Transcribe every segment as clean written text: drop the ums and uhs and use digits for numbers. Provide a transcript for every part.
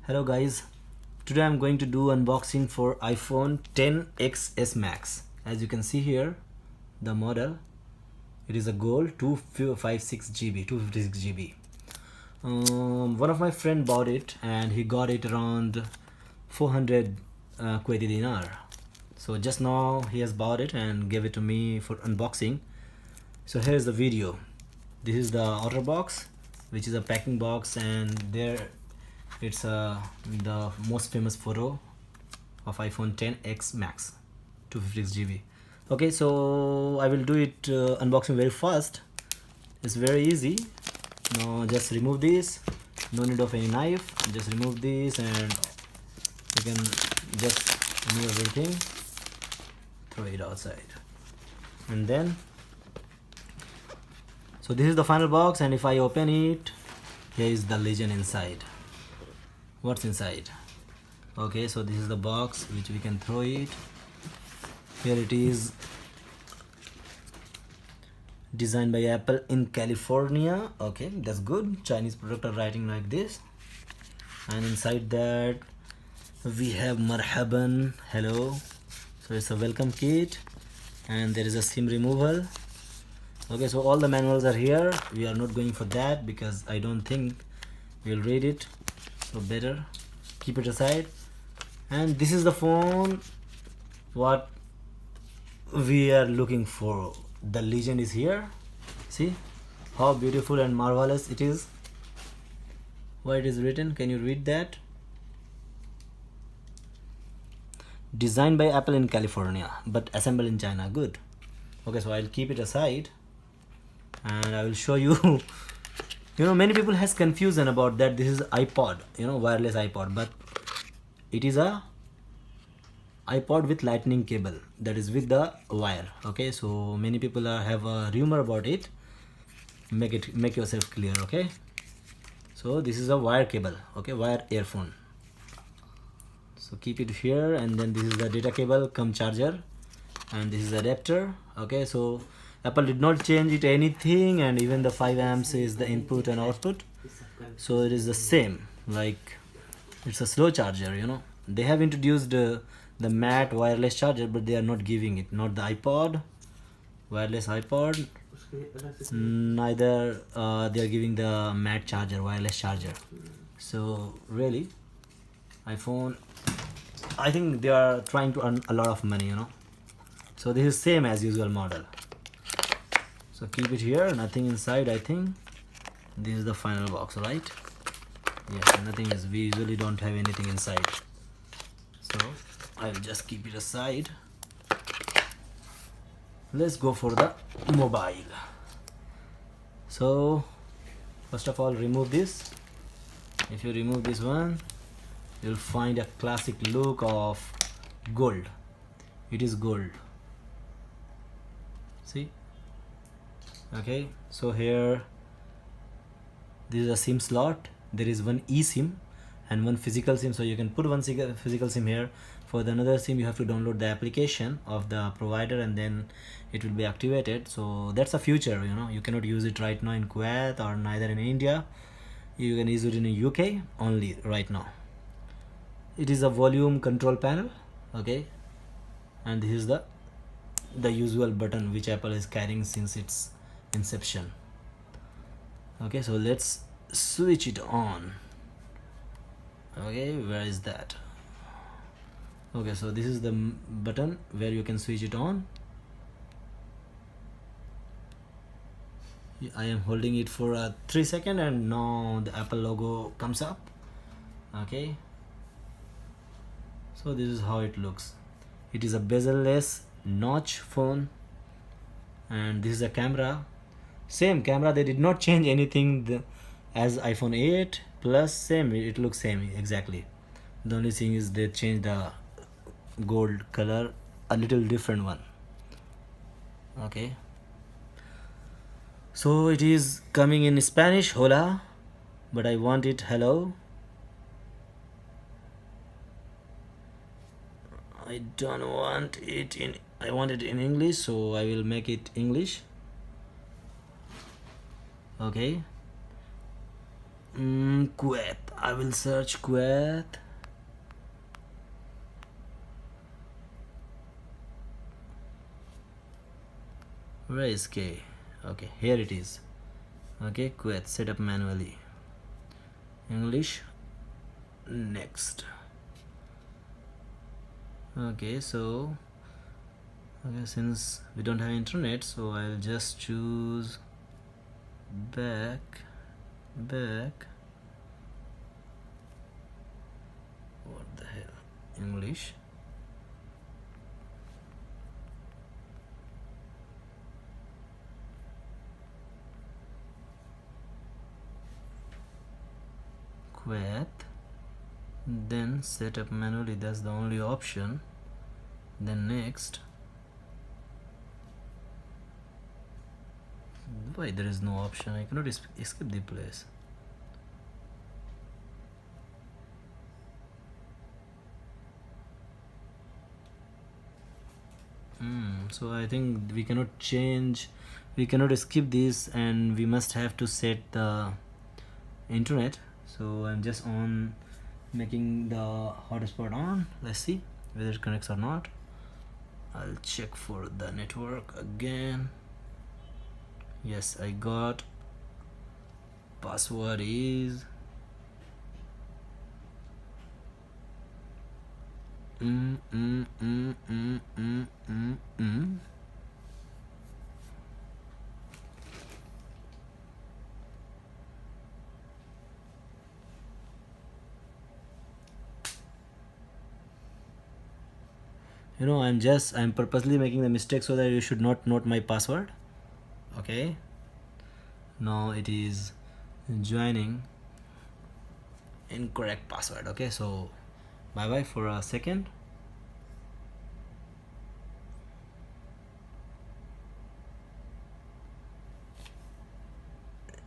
Hello guys, today I'm going to do unboxing for iPhone XS Max. As you can see here, the model, it is a gold 256 GB. One of my friend bought it and he got it around 400 Kuwaiti dinar. So just now he has bought it and gave it to me for unboxing. So here's the video. This is the outer box, which is a packing box, and there it's the most famous photo of iPhone XS Max 256 GB. Okay, so I will do it unboxing very fast. It's very easy. Now just remove this, no need of any knife, just remove this and you can just remove everything, throw it outside. And then, so this is the final box, and if I open it, here is the legend inside. What's inside? Okay, so this is the box which we can throw it. Here it is, designed by Apple in California. Okay, that's good. Chinese product are writing like this. And inside that we have marhaban, hello. So it's a welcome kit, and there is a SIM removal. Okay, so all the manuals are here. We are not going for that because I don't think we'll read it, so better keep it aside. And this is the phone what we are looking for. The legend is here. See how beautiful and marvelous it is. What it is written, can you read that? Designed by Apple in California but assembled in China. Good. Okay, so I'll keep it aside and I will show you. Many people has confusion about that this is iPod, wireless iPod, but it is a iPod with lightning cable, that is with the wire. Okay, so many people have a rumor about it. Make yourself clear. Okay, so this is a wire cable, okay, wire earphone. So keep it here, and then this is the data cable cum charger, and this is the adapter. Okay, so Apple did not change it anything, and even the 5 amps is the input and output, so it is the same, like it's a slow charger. They have introduced the matte wireless charger, but they are not giving it, not the iPod, wireless iPod, neither they are giving the matte charger, wireless charger. So really iPhone, I think they are trying to earn a lot of money. So this is same as usual model. So keep it here, nothing inside. I think this is the final box, right? Yes, nothing is, we usually don't have anything inside, so I'll just keep it aside. Let's go for the mobile. So first of all, remove this. If you remove this one, you'll find a classic look of gold. It is gold, see? Okay, so here this is a SIM slot. There is one eSIM and one physical SIM, so you can put one physical SIM here. For the another SIM, you have to download the application of the provider and then it will be activated. So that's a future. You cannot use it right now in Kuwait or neither in India. You can use it in the UK only right now. It is a volume control panel, okay, and this is the usual button which Apple is carrying since its inception. Okay, so let's switch it on. Okay, where is that? Okay, so this is the button where you can switch it on. I am holding it for 3 seconds and now the Apple logo comes up. Okay, so this is how it looks. It is a bezel-less notch phone, and this is a camera, same camera. They did not change anything as iPhone 8 Plus, same, it looks same exactly. The only thing is they changed the gold color, a little different one. Okay, so it is coming in Spanish, hola, but I want it hello. I don't want it in, I want it in English, so I will make it English. Okay, Kuwait. I will search Kuwait. Where is K? Okay, here it is. Okay, Kuwait, set up manually. English, next. Okay, so okay, since we don't have internet, so I'll just choose back. What the hell? English. Kuwait. Then set up manually, that's the only option. Then next. Why there is no option? I cannot escape the place. So I think we cannot change, we cannot skip this, and we must have to set the internet. So I'm just on making the hotspot on. Let's see whether it connects or not. I'll check for the network again. Yes, I got. Password is you know, I'm purposely making the mistake so that you should not note my password. Okay, now it is joining incorrect password. Okay, so bye bye for a second.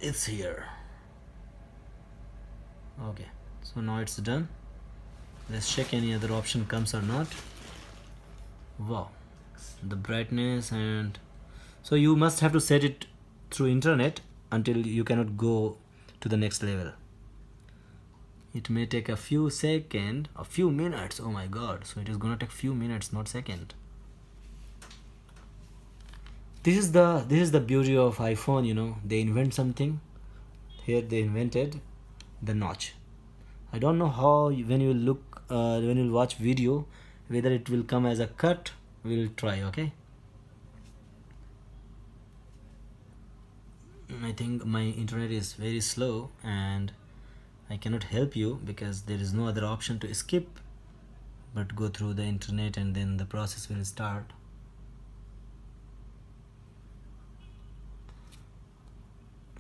It's here. Okay, so now it's done. Let's check any other option comes or not. Wow, the brightness, and so you must have to set it through internet until you cannot go to the next level. It may take a few seconds, a few minutes. Oh my god, so it is gonna take few minutes, not second. This is the beauty of iPhone, you know, they invent something. Here they invented the notch. I don't know how when you look when you watch video whether it will come as a cut. We'll try. Okay, I think my internet is very slow and I cannot help you because there is no other option to skip but go through the internet, and then the process will start.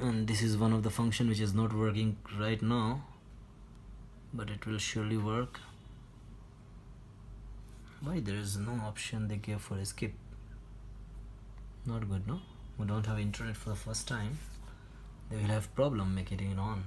And this is one of the function which is not working right now, but it will surely work. Why there is no option they gave for skip? Not good, no? We don't have internet for the first time. They will have problem making it on.